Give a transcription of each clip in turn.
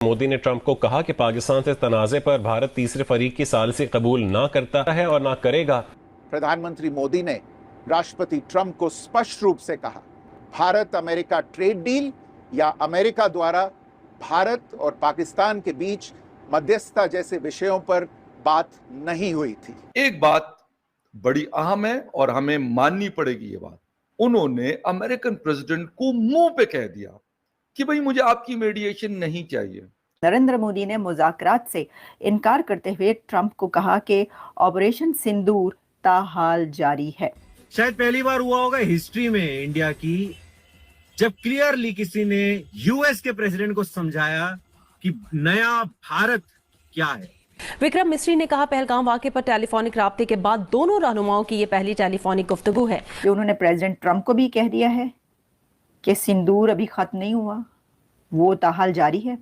मोदी ने ट्रंप को कहा कि पाकिस्तान से तनाज़े पर भारत तीसरे फरीक की सालिसी कबूल ना करता है और ना करेगा। प्रधानमंत्री मोदी ने राष्ट्रपति ट्रंप को स्पष्ट रूप से कहा, भारत अमेरिका ट्रेड डील या अमेरिका द्वारा भारत और पाकिस्तान के बीच मध्यस्थता जैसे विषयों पर बात नहीं हुई थी। एक बात बड़ी अहम है और हमें माननी पड़ेगी ये बात, उन्होंने अमेरिकन प्रेसिडेंट को मुंह पे कह दिया कि भाई मुझे आपकी मीडिएशन नहीं चाहिए। नरेंद्र मोदी ने मुज़ाकरात से इनकार करते हुए ट्रंप को कहा कि ऑपरेशन सिंदूर ताहाल जारी है। शायद पहली बार हुआ होगा हिस्ट्री में इंडिया की जब क्लियरली किसी ने यूएस के प्रेसिडेंट को समझाया कि नया भारत क्या है। विक्रम मिस्री ने कहा, पहलगाम वाक़े पर टेलीफोनिक राब्ते के बाद दोनों रहनुमाओं की ये पहली टेलीफोनिक गुफ्तगू है। उन्होंने प्रेसिडेंट ट्रंप को भी कह दिया है कि सिंदूर अभी खत्म नहीं हुआ, वो ताहाल जारी है,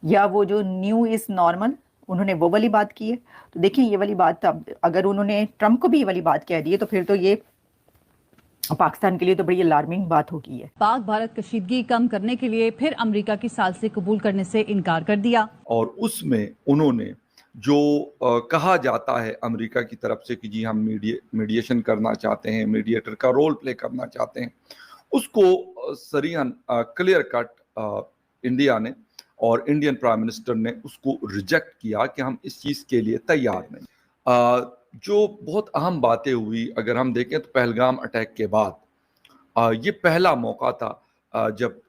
या वो जो न्यू इज नॉर्मल, उन्होंने वो वाली बात की है। तो देखिए ये वाली बात, अब अगर उन्होंने ट्रंप को भी ये वाली बात कह दी है तो फिर तो ये पाकिस्तान के लिए तो बड़ी अलार्मिंग बात होगी है। पाक भारत कशीदगी कम करने के लिए फिर अमेरिका की सालिसी कबूल करने से इनकार कर दिया। और उसमें उन्होंने जो कहा जाता है अमेरिका की तरफ से कि जी हम मीडिएशन करना चाहते हैं, मीडिएटर का रोल प्ले करना चाहते हैं, उसको सरीहन क्लियर कट इंडिया ने और इंडियन प्राइम मिनिस्टर ने उसको रिजेक्ट किया कि हम इस चीज़ के लिए तैयार नहीं। जो बहुत अहम बातें हुई अगर हम देखें तो पहलगाम अटैक के बाद ये पहला मौका था जब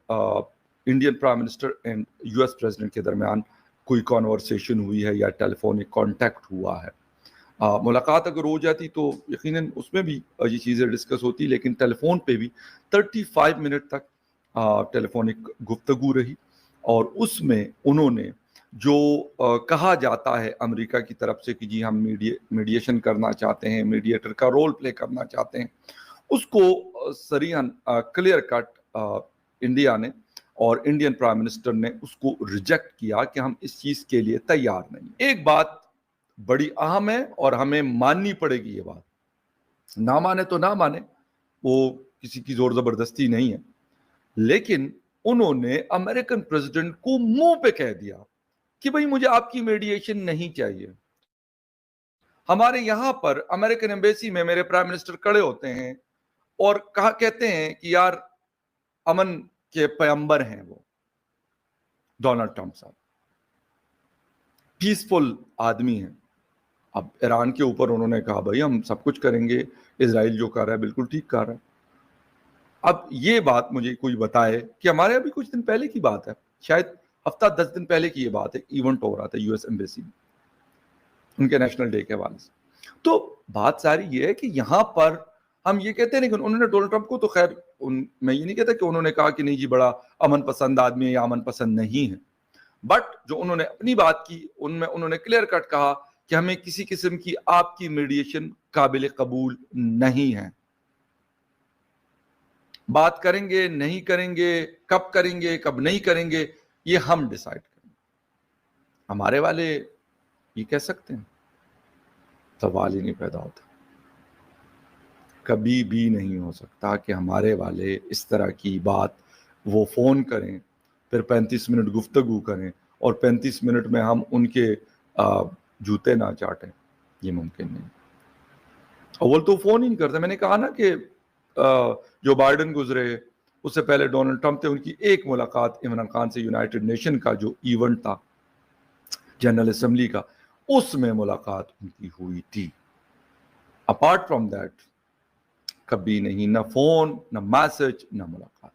Indian prime minister and US president के दरमियान कोई कॉन्वर्सेशन हुई है या टेलीफोनिक कांटेक्ट हुआ है। मुलाकात अगर हो जाती तो यकीनन उसमें भी ये चीज़ें डिस्कस होती, लेकिन टेलीफोन पे भी 35 मिनट तक टेलीफोनिक गुफ्तगू रही और उसमें उन्होंने जो कहा जाता है अमेरिका की तरफ से कि जी हम मीडिएशन करना चाहते हैं, मीडिएटर का रोल प्ले करना चाहते हैं, उसको सरीहन क्लियर कट इंडिया ने और इंडियन प्राइम मिनिस्टर ने उसको रिजेक्ट किया कि हम इस चीज़ के लिए तैयार नहीं। एक बात बड़ी अहम है और हमें माननी पड़ेगी ये बात, ना माने तो ना माने, वो किसी की जोर जबरदस्ती नहीं है, लेकिन उन्होंने अमेरिकन प्रेसिडेंट को मुंह पे कह दिया कि भाई मुझे आपकी मीडिएशन नहीं चाहिए। हमारे यहां पर अमेरिकन एम्बेसी में मेरे प्राइम मिनिस्टर खड़े होते हैं और कहते हैं कि यार अमन के पैगंबर हैं वो डोनाल्ड ट्रंप साहब, पीसफुल आदमी हैं। अब ईरान के ऊपर उन्होंने कहा भाई हम सब कुछ करेंगे, इजराइल जो कर रहा है बिल्कुल ठीक कर रहा है। अब ये बात मुझे कोई बताए कि हमारे अभी कुछ दिन पहले की बात है, शायद हफ्ता 10 दिन पहले की ये बात है, इवेंट हो रहा था यूएस एम्बेसी में उनके नेशनल डे के हवाले से। तो बात सारी ये है कि यहाँ पर हम ये कहते हैं, लेकिन उन्होंने डोनाल्ड ट्रंप को तो खैर मैं ये नहीं कहता कि उन्होंने कहा कि नहीं जी बड़ा अमन पसंद आदमी है या अमन पसंद नहीं है, बट जो उन्होंने अपनी बात की उनमें उन्होंने क्लियर कट कहा कि हमें किसी किस्म की आपकी मीडिएशन काबिल कबूल नहीं है। बात करेंगे नहीं करेंगे, कब नहीं करेंगे, ये हम डिसाइड करेंगे। हमारे वाले ये कह सकते हैं, सवाल ही नहीं पैदा होता। कभी भी नहीं हो सकता कि हमारे वाले इस तरह की बात वो फोन करें, फिर 35 मिनट गुफ्तगू करें और 35 मिनट में हम उनके जूते ना चाटें, ये मुमकिन नहीं। अव्वल तो फोन ही नहीं करते। मैंने कहा ना कि जो बाइडेन गुजरे उससे पहले डोनाल्ड ट्रंप थे, उनकी एक मुलाकात इमरान खान से यूनाइटेड नेशन का जो इवेंट था जनरल असेंबली का, उसमें मुलाकात उनकी हुई थी। अपार्ट फ्रॉम दैट कभी नहीं, ना फोन, ना मैसेज, ना मुलाकात,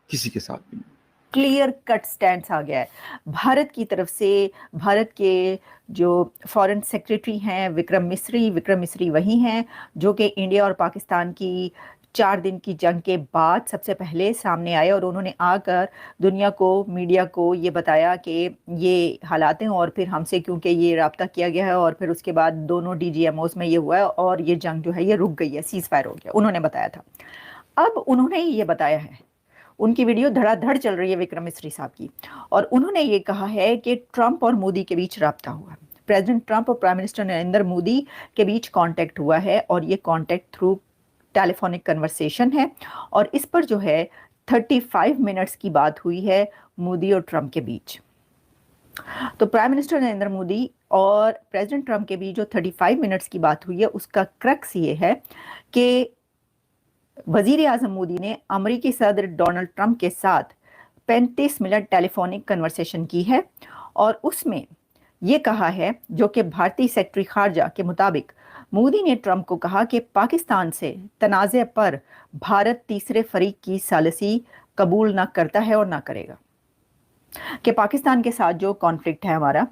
किसी के साथ भी नहीं। क्लियर कट स्टैंड आ गया है भारत की तरफ से। भारत के जो फॉरेन सेक्रेटरी हैं विक्रम मिस्री वही हैं जो कि इंडिया और पाकिस्तान की 4 दिन की जंग के बाद सबसे पहले सामने आए और उन्होंने आकर दुनिया को, मीडिया को ये बताया कि ये हालात हैं और फिर हमसे क्योंकि ये राब्ता किया गया है और फिर उसके बाद दोनों DGMOs में ये हुआ है और ये जंग जो है ये रुक गई है, सीज फायर हो गया, उन्होंने बताया था। अब उन्होंने ये बताया है, उनकी वीडियो धड़ाधड़ चल रही है विक्रम मिस्री साहब की, और उन्होंने ये कहा है कि ट्रंप और मोदी के बीच राब्ता हुआ, प्रेसिडेंट ट्रंप और प्राइम मिनिस्टर नरेंद्र मोदी के बीच कांटेक्ट हुआ है और ये कांटेक्ट थ्रू टेलीफोनिक कन्वर्सेशन है और इस पर जो है 35 मिनट्स की बात हुई है मोदी और ट्रंप के बीच। तो प्राइम मिनिस्टर नरेंद्र मोदी और प्रेसिडेंट ट्रम्प के बीच जो 35 मिनट्स की बात हुई है उसका क्रक्स ये है कि वजीर आजम मोदी ने अमेरिकी सदर डोनाल्ड ट्रंप के साथ 35 मिनट टेलीफोनिक कन्वर्सेशन की है और उसमें ये कहा है, जो कि भारतीय सेक्रेटरी खारजा के मुताबिक मोदी ने ट्रंप को कहा कि पाकिस्तान से तनाज़े पर भारत तीसरे फरीक की सालिसी कबूल ना करता है और ना करेगा, कि पाकिस्तान के साथ जो कॉन्फ्लिक्ट है हमारा,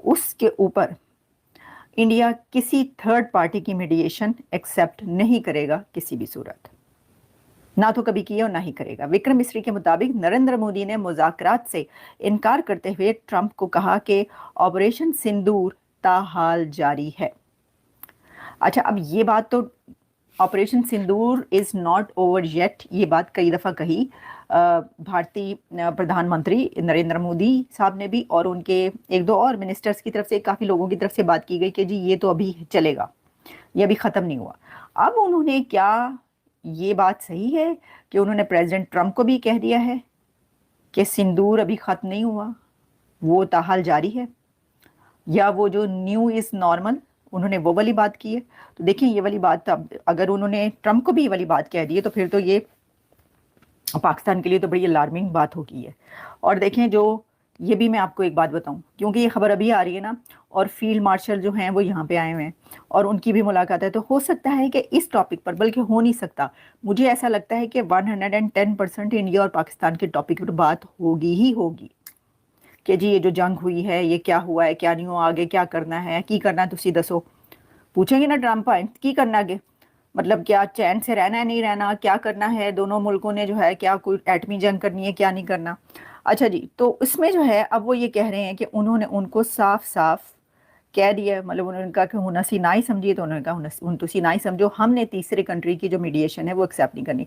उसके ऊपर इंडिया किसी थर्ड पार्टी की मीडिएशन एक्सेप्ट नहीं करेगा किसी भी सूरत, ना तो कभी किया और ना ही करेगा। विक्रम मिस्री के मुताबिक नरेंद्र मोदी ने मुज़ाकरात से इनकार करते हुए ट्रंप को कहा कि ऑपरेशन सिंदूर ताहाल जारी है। अच्छा, अब ये बात तो operation Sindoor is not over yet, ये बात कई दफ़ा कही भारतीय प्रधानमंत्री नरेंद्र मोदी साहब ने भी, और उनके एक दो और मिनिस्टर्स की तरफ से, काफ़ी लोगों की तरफ से बात की गई कि जी ये तो अभी चलेगा, ये अभी ख़त्म नहीं हुआ। अब उन्होंने क्या, ये बात सही है कि उन्होंने प्रेसिडेंट ट्रंप को भी कह दिया है कि सिंदूर अभी ख़त्म नहीं हुआ, वो ताहाल जारी है, या वो जो न्यू इज़ नॉर्मल उन्होंने वो वाली बात की है? तो देखिए ये वाली बात, अब अगर उन्होंने ट्रंप को भी ये वाली बात कह दी है तो फिर तो ये पाकिस्तान के लिए तो बड़ी अलार्मिंग बात होगी है। और देखें, जो ये भी मैं आपको एक बात बताऊं, क्योंकि ये खबर अभी आ रही है ना, और फील्ड मार्शल जो हैं वो यहाँ पे आए हुए हैं और उनकी भी मुलाकात है, तो हो सकता है कि इस टॉपिक पर, बल्कि हो नहीं सकता, मुझे ऐसा लगता है कि 110% इंडिया और पाकिस्तान के टॉपिक पर बात होगी ही होगी कि जी ये जो जंग हुई है, ये क्या हुआ है, क्या नहीं हुआ, आगे क्या करना है, की करना तुसी दसो, पूछेंगे ना ट्रंप की करना आगे, मतलब क्या चैन से रहना है, नहीं रहना, क्या करना है, दोनों मुल्कों ने जो है क्या कोई एटमी जंग करनी है, क्या नहीं करना। अच्छा जी, तो इसमें जो है अब वो ये कह रहे हैं कि उन्होंने उनको साफ साफ कह दिया, मतलब उन्होंने कहा कि हुनसी ना ही समझिए, तो उन्होंने कहा हुनसी ना ही समझो, हमने तीसरे कंट्री की जो मीडिएशन है वो एक्सेप्ट नहीं करनी।